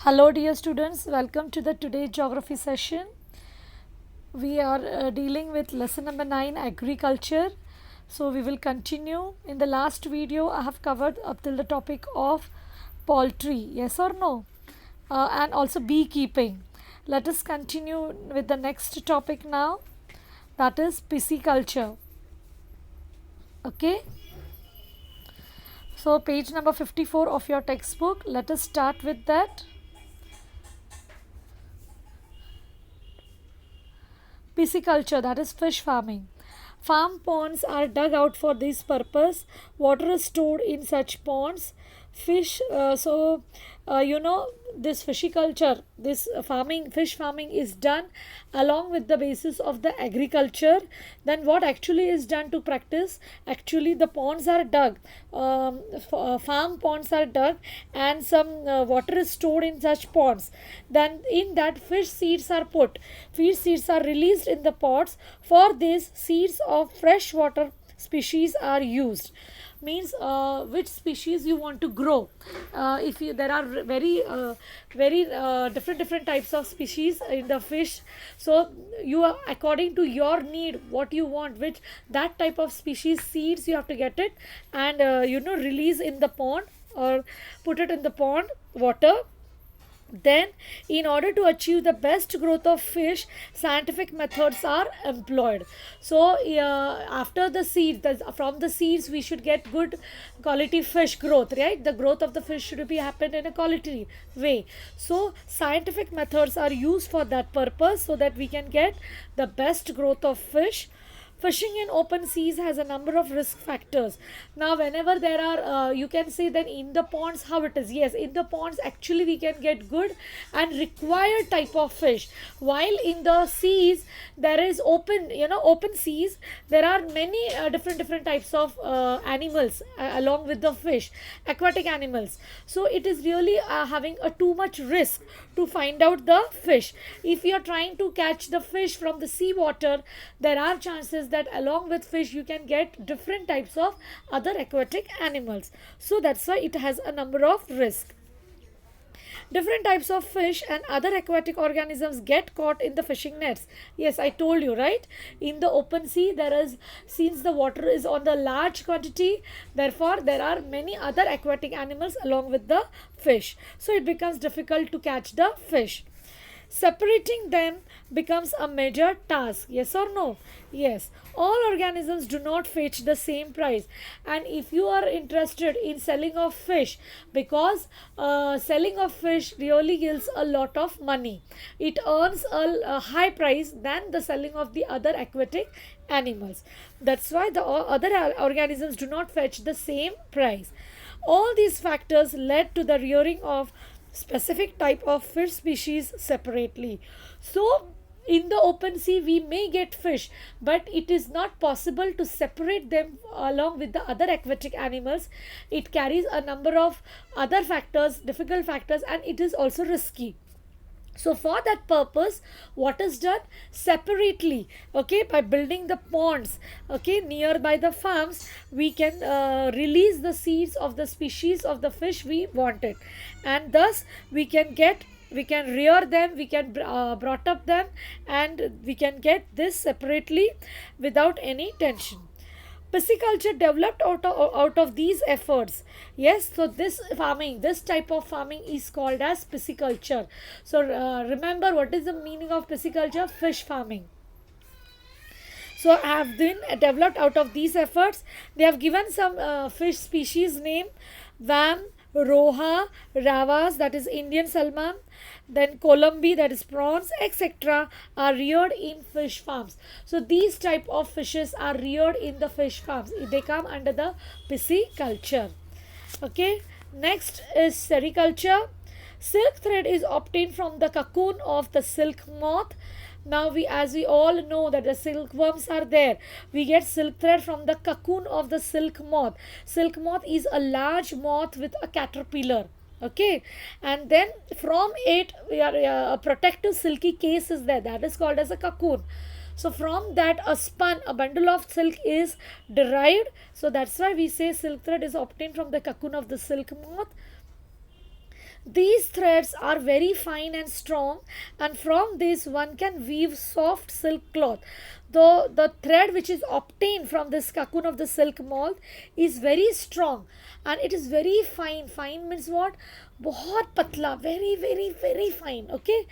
Hello dear students, welcome to the today geography session. We are dealing with lesson number 9 agriculture. So we will continue. In the last video I have covered up till the topic of poultry, yes or no, and also beekeeping. Let us continue with the next topic now, that is pisciculture. Okay, so page number 54 of your textbook. Let us start with that. Pisciculture, that is fish farming. Farm ponds are dug out for this purpose. Water is stored in such ponds. Fish, this fishiculture, this farming, fish farming is done along with the basis of the agriculture. Then what actually is done to practice? Actually, the ponds are dug, farm ponds are dug, and some water is stored in such ponds. Then in that fish seeds are put. Fish seeds are released in the pots. For this, seeds of freshwater species are used. Means which species you want to grow. If you, there are very different types of species in the fish, so you are according to your need what you want, which that type of species seeds you have to get it, and release in the pond or put it in the pond water. Then, in order to achieve the best growth of fish, scientific methods are employed. So, after the seeds, from the seeds, we should get good quality fish growth, right? The growth of the fish should be happen in a quality way. So, scientific methods are used for that purpose, so that we can get the best growth of fish. Fishing in open seas has a number of risk factors. Now whenever there are you can say that in the ponds how it is. Yes, in the ponds actually we can get good and required type of fish, while in the seas there is open seas, there are many different types of animals along with the fish, aquatic animals. So it is really having a too much risk to find out the fish. If you are trying to catch the fish from the sea water, there are chances that along with fish you can get different types of other aquatic animals. So that's why it has a number of risks. Different types of fish and other aquatic organisms get caught in the fishing nets. Yes, I told you, right? In the open sea, there is, since the water is on the large quantity, therefore there are many other aquatic animals along with the fish. So it becomes difficult to catch the fish. Separating them becomes a major task. Yes or no? Yes. All organisms do not fetch the same price. And if you are interested in selling of fish, because selling of fish really yields a lot of money, it earns a high price than the selling of the other aquatic animals. That's why the other organisms do not fetch the same price. All these factors led to the rearing of specific type of fish species separately. So in the open sea we may get fish, but it is not possible to separate them along with the other aquatic animals. It carries a number of other factors, difficult factors, and it is also risky. So for that purpose, what is done? Separately, okay, by building the ponds, okay, nearby the farms, we can release the seeds of the species of the fish we wanted, and thus we can rear them, we can brought up them, and we can get this separately without any tension. Pisciculture developed out of these efforts. Yes, so this type of farming is called as pisciculture. So remember, what is the meaning of pisciculture? Fish farming. So have been developed out of these efforts. They have given some fish species name: Vam, Roha, Ravas, that is Indian salmon, then Columbi, that is prawns, etc. are reared in fish farms. So these type of fishes are reared in the fish farms. They come under the pisciculture. Okay. Next is sericulture. Silk thread is obtained from the cocoon of the silk moth. Now as we all know that the silkworms are there, we get silk thread from the cocoon of the silk moth. Silk moth is a large moth with a caterpillar. Okay, and then from it a protective silky case is there, that is called as a cocoon. So from that a bundle of silk is derived. So that's why we say silk thread is obtained from the cocoon of the silk moth. These threads are very fine and strong, and from this one can weave soft silk cloth. Though the thread which is obtained from this cocoon of the silk moth is very strong, and it is very fine. Fine means what? बहुत पतला, very very very fine. Okay,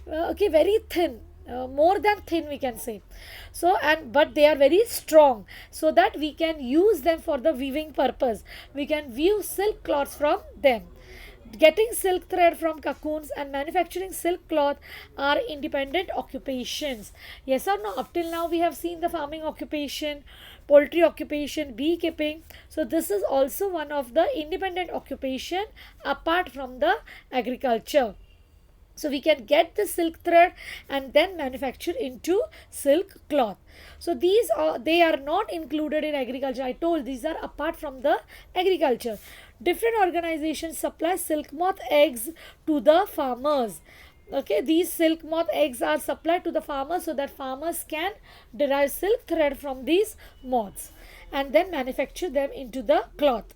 okay, very thin. More than thin we can say. So, and but they are very strong, so that we can use them for the weaving purpose. We can weave silk cloths from them. Getting silk thread from cocoons and manufacturing silk cloth are independent occupations. Yes or no? Up till now we have seen the farming occupation, poultry occupation, beekeeping. So this is also one of the independent occupation apart from the agriculture. So we can get the silk thread and then manufacture into silk cloth. So these are, they are not included in agriculture. I told these are apart from the agriculture. Different organizations supply silk moth eggs to the farmers. Okay, these silk moth eggs are supplied to the farmers so that farmers can derive silk thread from these moths and then manufacture them into the cloth.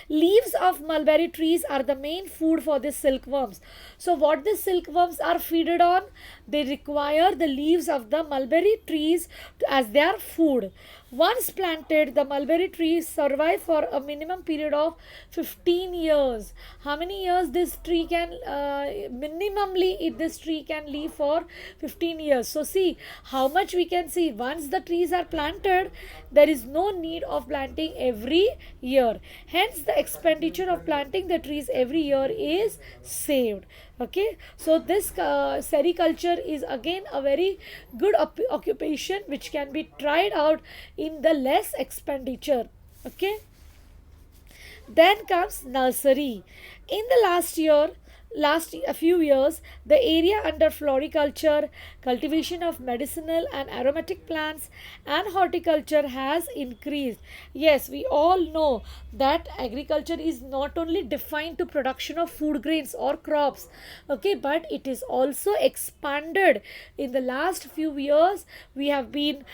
Leaves of mulberry trees are the main food for the silkworms. So what the silkworms are feeded on? They require the leaves of the mulberry trees as their food. Once planted, the mulberry trees survive for a minimum period of 15 years. How many years this tree can, minimally this tree can live for 15 years. So see how much we can see. Once the trees are planted, there is no need of planting every year. Hence the expenditure of planting the trees every year is saved. Okay, so this sericulture is again a very good occupation which can be tried out in the less expenditure. Okay, then comes nursery. In the last a few years, the area under floriculture, cultivation of medicinal and aromatic plants, and horticulture has increased. Yes, we all know that agriculture is not only defined to production of food grains or crops, okay, but it is also expanded. In the last few years, we have been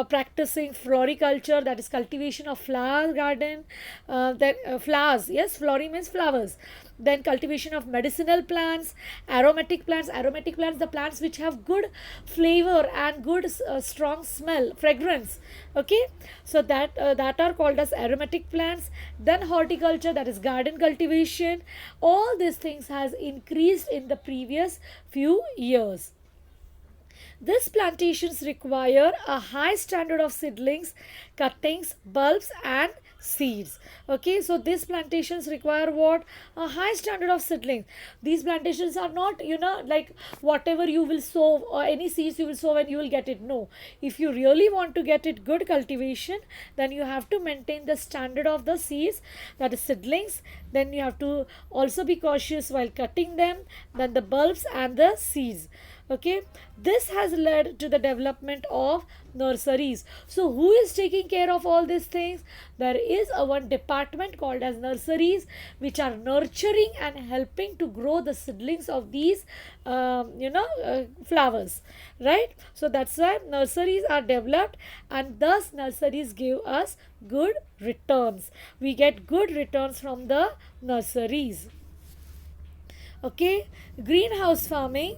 practicing floriculture, that is cultivation of flower garden, flowers. Yes, flori means flowers. Then cultivation of medicinal plants, aromatic plants, the plants which have good flavor and good strong smell, fragrance. Okay, so that are called as aromatic plants. Then horticulture, that is garden cultivation. All these things has increased in the previous few years. These plantations require a high standard of seedlings, cuttings, bulbs, and seeds. Okay, so these plantations require what? A high standard of seedlings. These plantations are not, like whatever you will sow or any seeds you will sow and you will get it. No, if you really want to get it good cultivation, then you have to maintain the standard of the seeds, that is seedlings. Then you have to also be cautious while cutting them, then the bulbs and the seeds. Okay, this has led to the development of nurseries. So who is taking care of all these things? There is a one department called as nurseries, which are nurturing and helping to grow the seedlings of these flowers, right? So that's why nurseries are developed, and thus nurseries give us good returns. We get good returns from the nurseries. Okay, greenhouse farming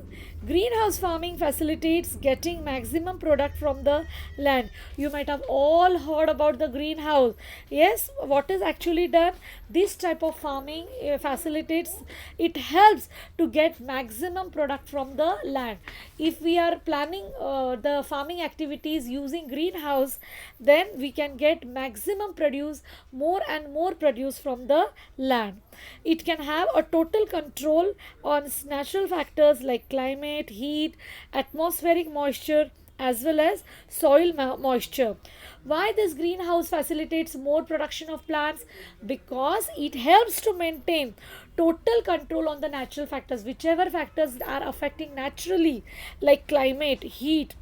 facilitates getting maximum product from the land. You might have all heard about the greenhouse. Yes, what is actually done? This type of farming facilitates, it helps to get maximum product from the land. If we are planning the farming activities using greenhouse, then we can get maximum produce, more and more produce from the land. It can have a total control on natural factors like climate, heat, atmospheric moisture, as well as soil moisture. Why this greenhouse facilitates more production of plants? Because it helps to maintain total control on the natural factors, whichever factors are affecting naturally, like climate, heat,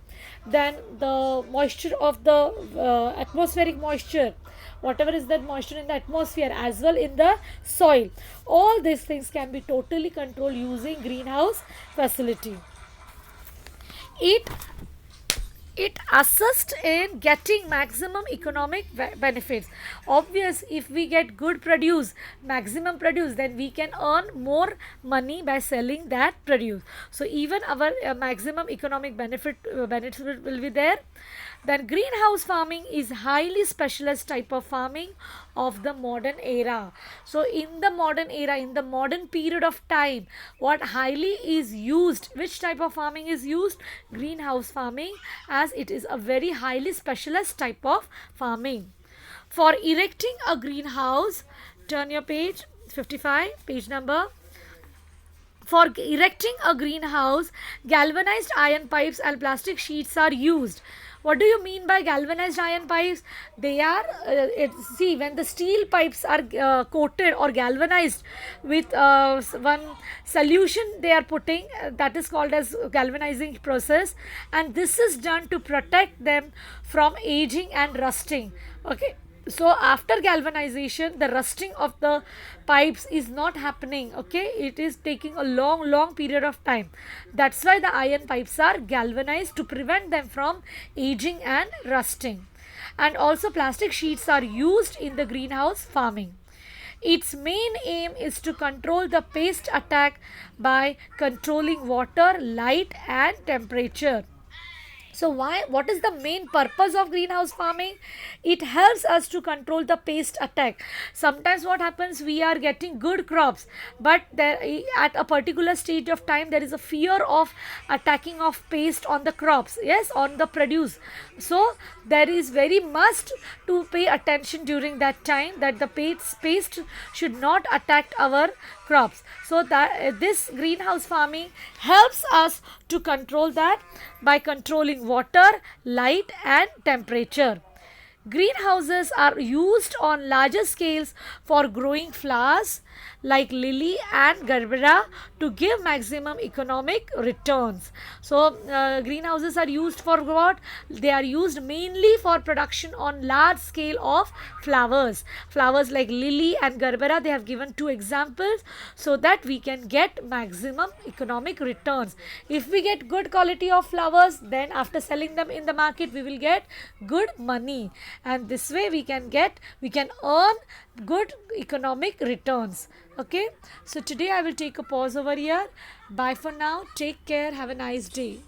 then the moisture of the atmospheric moisture, whatever is that moisture in the atmosphere, as well in the soil. All these things can be totally controlled using greenhouse facility. It it assists in getting maximum economic benefits. Obvious, if we get good produce, maximum produce, then we can earn more money by selling that produce. So even our maximum economic benefit will be there. Then greenhouse farming is highly specialized type of farming of the modern era. So in the modern era, in the modern period of time, what highly is used, which type of farming is used? Greenhouse farming, as it is a very highly specialized type of farming. For erecting a greenhouse, turn your page 55, page number. For erecting a greenhouse, galvanized iron pipes and plastic sheets are used. What do you mean by galvanized iron pipes? They are, see, when the steel pipes are coated or galvanized with one solution they are putting, that is called as galvanizing process, and this is done to protect them from aging and rusting. Okay, so after galvanization, the rusting of the pipes is not happening. Okay, it is taking a long period of time. That's why the iron pipes are galvanized, to prevent them from aging and rusting. And also plastic sheets are used in the greenhouse farming. Its main aim is to control the pest attack by controlling water, light and temperature. So what is the main purpose of greenhouse farming? It helps us to control the pest attack. Sometimes what happens, we are getting good crops, but there, at a particular stage of time, there is a fear of attacking of pest on the crops, yes, on the produce. So there is very must to pay attention during that time, that the pest should not attack our crops. So that this greenhouse farming helps us to control that by controlling water, light and temperature. Greenhouses are used on larger scales for growing flowers like lily and gerbera to give maximum economic returns. So greenhouses are used for what? They are used mainly for production on large scale of flowers. Flowers like lily and gerbera, they have given two examples, so that we can get maximum economic returns. If we get good quality of flowers, then after selling them in the market, we will get good money, and this way we can earn good economic returns. Okay, so today I will take a pause over here. Bye for now. Take care. Have a nice day.